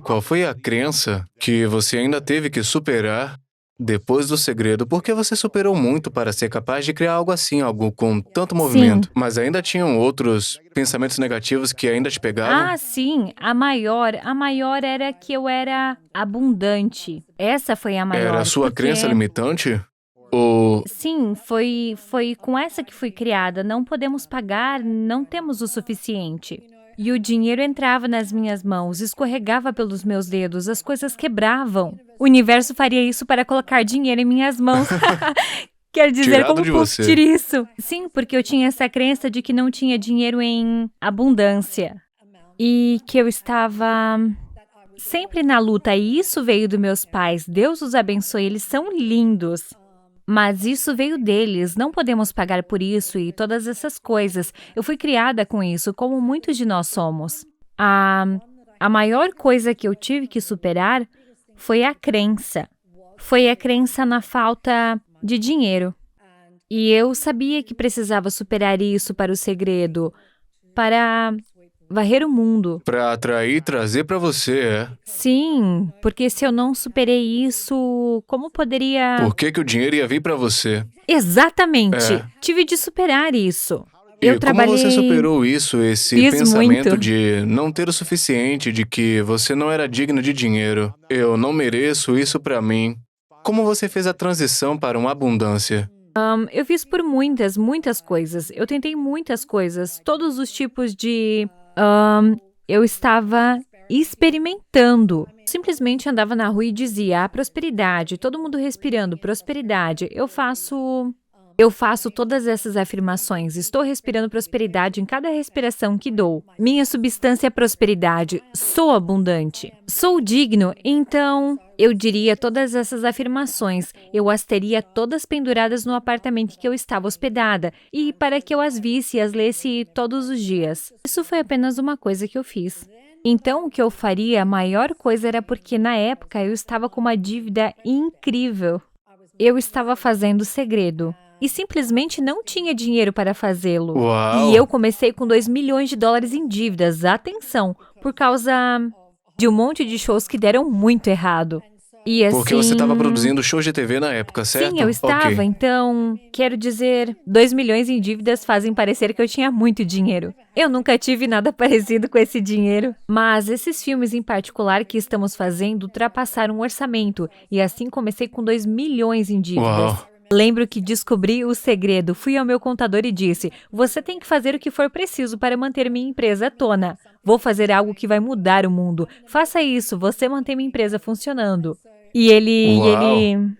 Qual foi a crença que você ainda teve que superar depois do segredo? Porque você superou muito para ser capaz de criar algo assim, algo com tanto Sim. movimento. Mas ainda tinham outros pensamentos negativos que ainda te pegavam? Ah, sim, a maior era que eu era abundante. Essa foi a Era a maior, sua crença porque limitante? Ou sim, foi com essa que fui criada. Não podemos pagar, não temos o suficiente. E o dinheiro entrava nas minhas mãos, escorregava pelos meus dedos, as coisas quebravam. O universo faria isso para colocar dinheiro em minhas mãos. Quer dizer, tirado como de Puff você? tira isso? Sim, porque eu tinha essa crença de que não tinha dinheiro em abundância. E que eu estava sempre na luta. E isso veio dos meus pais. Deus os abençoe, eles são lindos. Mas isso veio deles, não podemos pagar por isso e todas essas coisas. Eu fui criada com isso, como muitos de nós somos. A, a maior coisa que eu tive que superar foi a crença. Foi a crença na falta de dinheiro. E eu sabia que precisava superar isso para o segredo, para varrer o mundo. Pra atrair e trazer pra você, é? Sim, porque se eu não superei isso, como poderia. Por que que o dinheiro ia vir pra você? Exatamente! É. Tive de superar isso. Eu E como você trabalhei, superou isso, esse fiz muito. pensamento de não ter o suficiente, de que você não era digno de dinheiro? Eu não mereço isso pra mim. Como você fez a transição para uma abundância? Eu fiz por muitas, muitas coisas. Eu tentei muitas coisas, todos os tipos de. Eu estava experimentando. Simplesmente andava na rua e dizia: "Ah, prosperidade, todo mundo respirando prosperidade. Eu faço todas essas afirmações. Estou respirando prosperidade em cada respiração que dou. Minha substância é prosperidade. Sou abundante. Sou digno. Então, eu diria todas essas afirmações. Eu as teria todas penduradas no apartamento que eu estava hospedada e para que eu as visse e as lesse todos os dias. Isso foi apenas uma coisa que eu fiz. Então, o que eu faria, a maior coisa era porque na época eu estava com uma dívida incrível. Eu estava fazendo segredo e simplesmente não tinha dinheiro para fazê-lo. E eu Uau! comecei com 2 milhões de dólares em dívidas, atenção, por causa de um monte de shows que deram muito errado. E Porque você estava assim, produzindo shows de TV na época, sim, eu certo? estava, Ok. então, quero dizer, 2 milhões em dívidas fazem parecer que eu tinha muito dinheiro. Eu nunca tive nada parecido com esse dinheiro. Mas esses filmes em particular que estamos fazendo ultrapassaram o orçamento, e assim comecei com 2 milhões em dívidas. Uau! Lembro que descobri o segredo. Fui ao meu contador e disse: "Você tem que fazer o que for preciso para manter minha empresa à tona. Vou fazer algo que vai mudar o mundo. Faça isso, você mantém minha empresa funcionando." E ele Uau!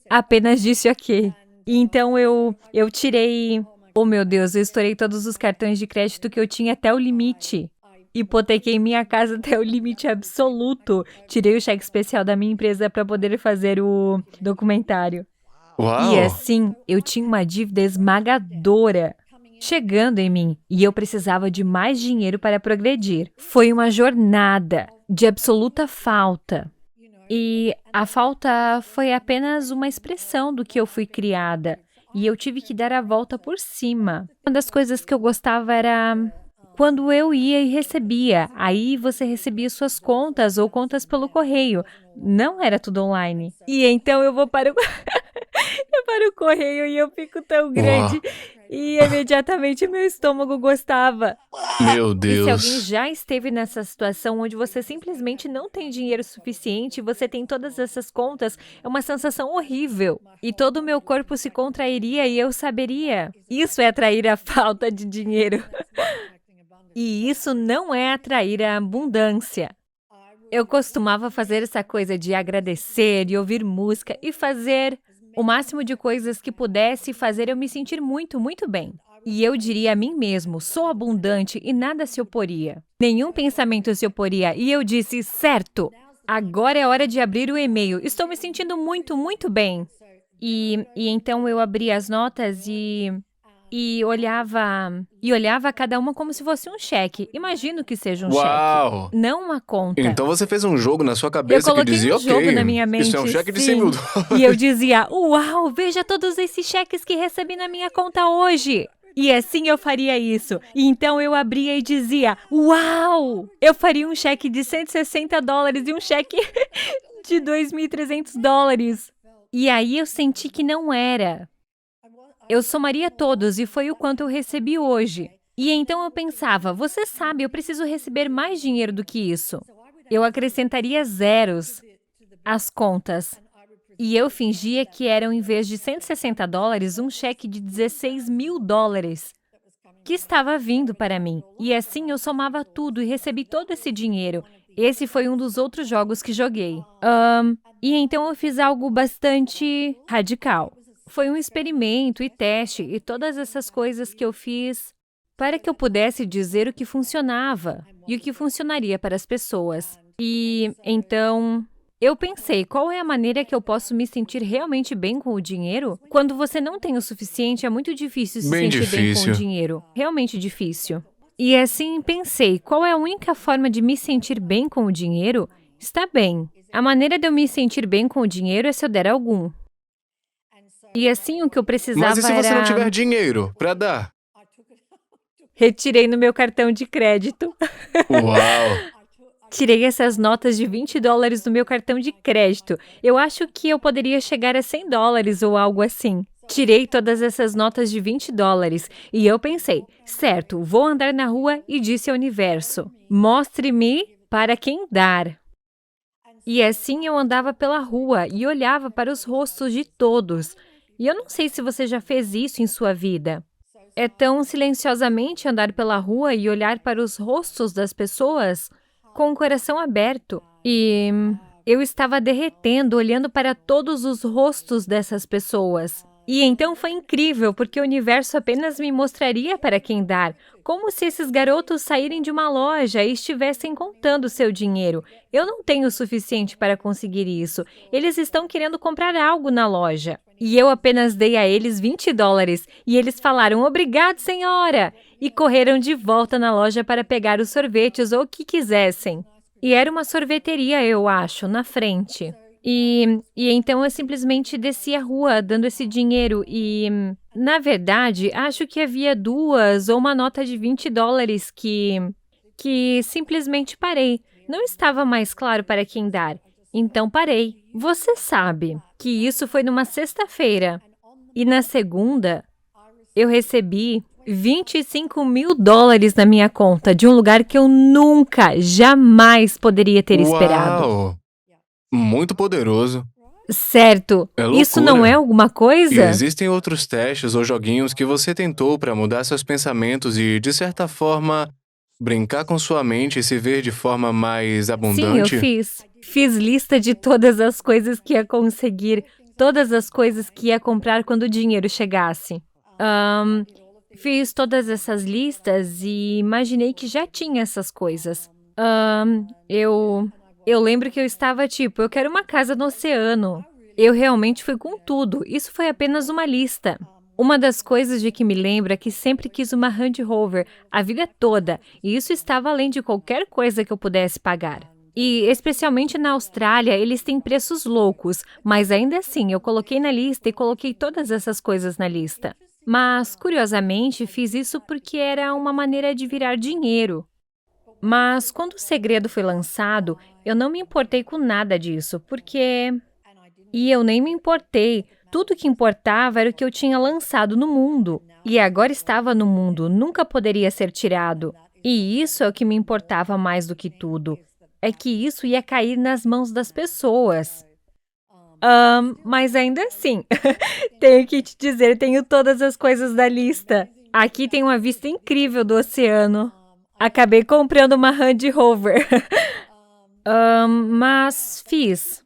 apenas disse ok. E então eu tirei, oh meu Deus, eu estourei todos os cartões de crédito que eu tinha até o limite. Hipotequei minha casa até o limite absoluto. Tirei o cheque especial da minha empresa para poder fazer o documentário. E Uau! assim, eu tinha uma dívida esmagadora chegando em mim e eu precisava de mais dinheiro para progredir. Foi uma jornada de absoluta falta. E a falta foi apenas uma expressão do que eu fui criada. E eu tive que dar a volta por cima. Uma das coisas que eu gostava era quando eu ia e recebia. Aí você recebia suas contas ou contas pelo correio. Não era tudo online. E então eu vou para o para o correio e eu fico tão Uau! grande e imediatamente meu estômago gostava. Meu E se alguém Deus! já esteve nessa situação onde você simplesmente não tem dinheiro suficiente, você tem todas essas contas, é uma sensação horrível. E todo o meu corpo se contrairia e eu saberia. Isso é atrair a falta de dinheiro. E isso não é atrair a abundância. Eu costumava fazer essa coisa de agradecer e ouvir música e fazer o máximo de coisas que pudesse fazer eu me sentir muito, muito bem. E eu diria a mim mesmo, sou abundante e nada se oporia. Nenhum pensamento se oporia. E eu disse, certo, agora é hora de abrir o e-mail. Estou me sentindo muito, muito bem. E então eu abri as notas e olhava cada uma como se fosse um cheque. Imagino que seja um cheque, Uau! não uma conta. Então você fez um jogo na sua Eu cabeça que coloquei dizia, um jogo ok, na minha isso é um mente, cheque de 100 mil sim. E eu dólares. dizia, uau, veja todos esses cheques que recebi na minha conta hoje. E assim eu faria isso. E então eu abria e dizia, uau! Eu faria um cheque de $160 e um cheque de $2.300. E aí eu senti que não era. Eu somaria todos e foi o quanto eu recebi hoje. E então eu pensava, você sabe, eu preciso receber mais dinheiro do que isso. Eu acrescentaria zeros às contas. E eu fingia que eram, em vez de $160, um cheque de $16.000 que estava vindo para mim. E assim eu somava tudo e recebi todo esse dinheiro. Esse foi um dos outros jogos que joguei. E então eu fiz algo bastante radical. Foi um experimento e teste e todas essas coisas que eu fiz para que eu pudesse dizer o que funcionava e o que funcionaria para as pessoas. E então eu pensei, qual é a maneira que eu posso me sentir realmente bem com o dinheiro? Quando você não tem o suficiente, é muito difícil se Bem sentir bem com o difícil. dinheiro. Realmente difícil. E assim pensei, qual é a única forma de me sentir bem com o dinheiro? Está bem. A maneira de eu me sentir bem com o dinheiro é se eu der algum. E assim o que eu Mas e precisava se você não era... tiver dinheiro para dar? Retirei no meu cartão de crédito. Uau! Tirei essas notas de $20 do meu cartão de crédito. Eu acho que eu poderia chegar a $100 ou algo assim. Tirei todas essas notas de $20 e eu pensei, certo, vou andar na rua e disse ao universo, mostre-me para quem dar. E assim eu andava pela rua e olhava para os rostos de todos. E eu não sei se você já fez isso em sua vida. É tão silenciosamente andar pela rua e olhar para os rostos das pessoas com o coração aberto. E eu estava derretendo, olhando para todos os rostos dessas pessoas. E então foi incrível, porque o universo apenas me mostraria para quem dar, como se esses garotos saírem de uma loja e estivessem contando seu dinheiro. Eu não tenho o suficiente para conseguir isso. Eles estão querendo comprar algo na loja. E eu apenas dei a eles $20. E eles falaram, obrigado, senhora! E correram de volta na loja para pegar os sorvetes ou o que quisessem. E era uma sorveteria, eu acho, na frente. E então eu simplesmente desci a rua dando esse dinheiro e, na verdade, acho que havia duas ou uma nota de $20 que simplesmente parei. Não estava mais claro para quem dar. Então parei. Você sabe que isso foi numa sexta-feira. E na segunda, eu recebi $25.000 na minha conta de um lugar que eu nunca, jamais poderia ter esperado. Uau! Muito poderoso. Certo. É Isso não loucura. é alguma E coisa? existem outros testes ou joguinhos que você tentou para mudar seus pensamentos e, de certa forma, brincar com sua mente e se ver de forma mais Sim, eu abundante? fiz. Fiz lista de todas as coisas que ia conseguir, todas as coisas que ia comprar quando o dinheiro chegasse. Fiz todas essas listas e imaginei que já tinha essas coisas. Eu lembro que eu estava tipo, eu quero uma casa no oceano. Eu realmente fui com tudo. Isso foi apenas uma lista. Uma das coisas de que me lembro é que sempre quis uma Land Rover a vida toda, e isso estava além de qualquer coisa que eu pudesse pagar. E, especialmente na Austrália, eles têm preços loucos, mas ainda assim eu coloquei na lista e coloquei todas essas coisas na lista. Mas, curiosamente, fiz isso porque era uma maneira de virar dinheiro. Mas, quando o segredo foi lançado, eu não me importei com nada disso, porque... E eu nem me importei. Tudo que importava era o que eu tinha lançado no mundo. E agora estava no mundo, nunca poderia ser tirado. E isso é o que me importava mais do que tudo. É que isso ia cair nas mãos das pessoas. Mas ainda assim, tenho que te dizer, tenho todas as coisas da lista. Aqui tem uma vista incrível do oceano. Acabei comprando uma Land Rover. Mas fiz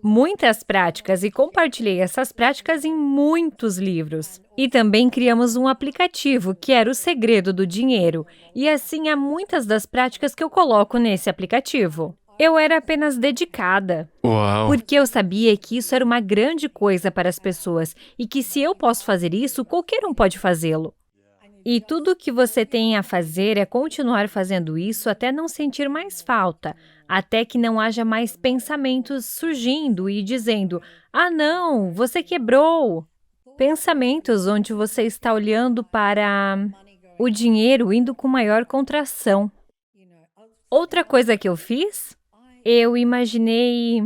muitas práticas e compartilhei essas práticas em muitos livros. E também criamos um aplicativo que era o segredo do dinheiro. E assim há muitas das práticas que eu coloco nesse aplicativo. Eu era apenas dedicada, Uau! porque eu sabia que isso era uma grande coisa para as pessoas e que se eu posso fazer isso, qualquer um pode fazê-lo. E tudo o que você tem a fazer é continuar fazendo isso até não sentir mais falta, até que não haja mais pensamentos surgindo e dizendo, ah não, você quebrou. Pensamentos onde você está olhando para o dinheiro indo com maior contração. Outra coisa que eu fiz, eu imaginei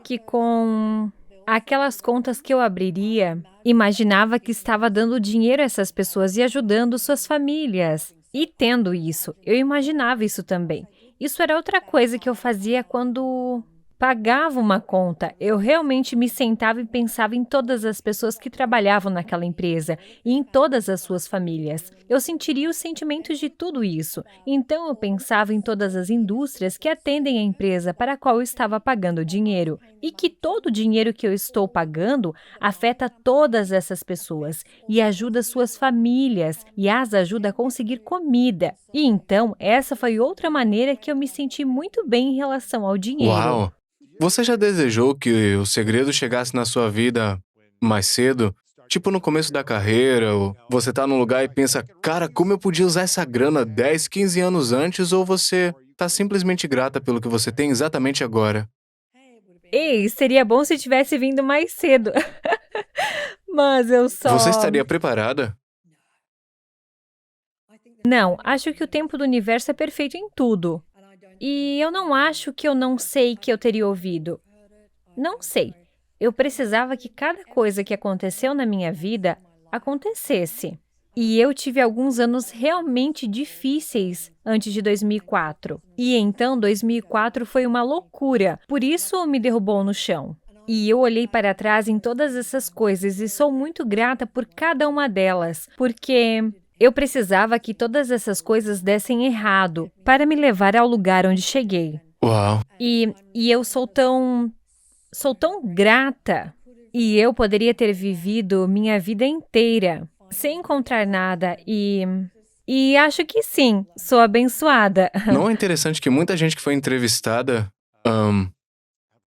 que com aquelas contas que eu abriria, imaginava que estava dando dinheiro a essas pessoas e ajudando suas famílias. E tendo isso, eu imaginava isso também. Isso era outra coisa que eu fazia quando pagava uma conta. Eu realmente me sentava e pensava em todas as pessoas que trabalhavam naquela empresa e em todas as suas famílias. Eu sentiria os sentimentos de tudo isso. Então eu pensava em todas as indústrias que atendem a empresa para a qual eu estava pagando dinheiro e que todo o dinheiro que eu estou pagando afeta todas essas pessoas e ajuda suas famílias e as ajuda a conseguir comida. E então, essa foi outra maneira que eu me senti muito bem em relação ao dinheiro. Uau! Você já desejou que o segredo chegasse na sua vida mais cedo? Tipo no começo da carreira, ou você tá num lugar e pensa, cara, como eu podia usar essa grana 10, 15 anos antes, ou você tá simplesmente grata pelo que você tem exatamente agora? Ei, seria bom se tivesse vindo mais cedo. Mas eu Você só... estaria preparada? Não, acho que o tempo do universo é perfeito em tudo. E eu não acho que eu não sei que eu teria ouvido. Não sei. Eu precisava que cada coisa que aconteceu na minha vida acontecesse. E eu tive alguns anos realmente difíceis antes de 2004. E então 2004 foi uma loucura. Por isso me derrubou no chão. E eu olhei para trás em todas essas coisas e sou muito grata por cada uma delas, porque eu precisava que todas essas coisas dessem errado para me levar ao lugar onde cheguei. Uau! E eu sou tão grata. E eu poderia ter vivido minha vida inteira sem encontrar nada e acho que sim, sou abençoada. Não é interessante que muita gente que foi entrevistada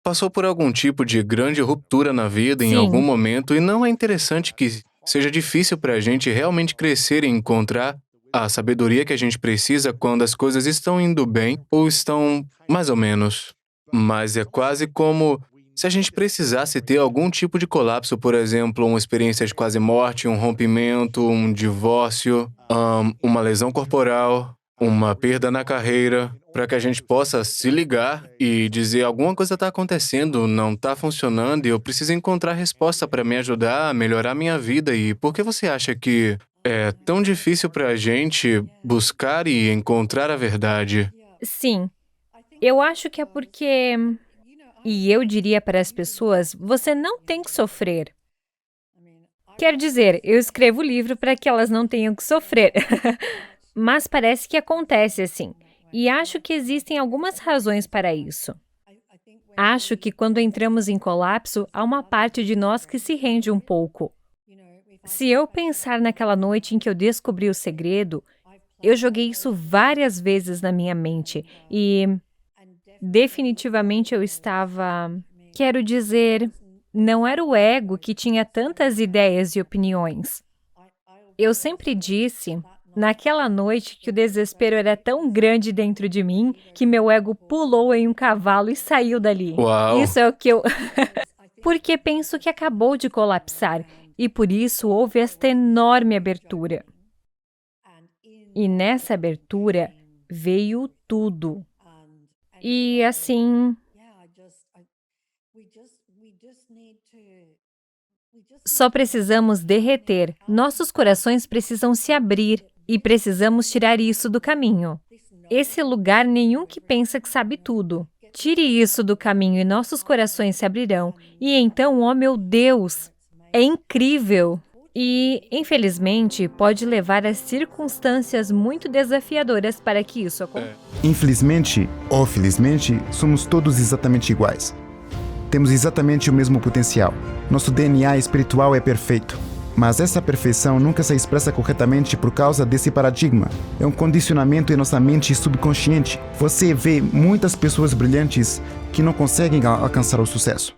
passou por algum tipo de grande ruptura na vida em algum Sim, momento, e não é interessante que seja difícil para a gente realmente crescer e encontrar a sabedoria que a gente precisa quando as coisas estão indo bem ou estão mais ou menos. Mas é quase como se a gente precisasse ter algum tipo de colapso, por exemplo, uma experiência de quase morte, um rompimento, um divórcio, uma lesão corporal, uma perda na carreira, para que a gente possa se ligar e dizer alguma coisa está acontecendo, não está funcionando e eu preciso encontrar resposta para me ajudar a melhorar minha vida. E por que você acha que é tão difícil para a gente buscar e encontrar a verdade? sim. Eu acho que é porque... E eu diria para as pessoas, você não tem que sofrer. Quer dizer, eu escrevo o livro para que elas não tenham que sofrer. Mas parece que acontece assim. E acho que existem algumas razões para isso. Acho que quando entramos em colapso, há uma parte de nós que se rende um pouco. Se eu pensar naquela noite em que eu descobri o segredo, eu joguei isso várias vezes na minha mente e definitivamente eu estava... Quero dizer, não era o ego que tinha tantas ideias e opiniões. Eu sempre disse, naquela noite, que o desespero era tão grande dentro de mim que meu ego pulou em um cavalo e saiu dali. Uau! Isso é o que eu... Porque penso que acabou de colapsar e por isso houve esta enorme abertura. E nessa abertura veio tudo. E assim, só precisamos derreter. Nossos corações precisam se abrir e precisamos tirar isso do caminho. Esse lugar nenhum que pensa que sabe tudo. Tire isso do caminho e nossos corações se abrirão. E então, oh meu Deus, é incrível! E, infelizmente, pode levar a circunstâncias muito desafiadoras para que isso aconteça. Infelizmente ou felizmente, somos todos exatamente iguais. Temos exatamente o mesmo potencial. Nosso DNA espiritual é perfeito. Mas essa perfeição nunca se expressa corretamente por causa desse paradigma. É um condicionamento em nossa mente subconsciente. Você vê muitas pessoas brilhantes que não conseguem alcançar o sucesso.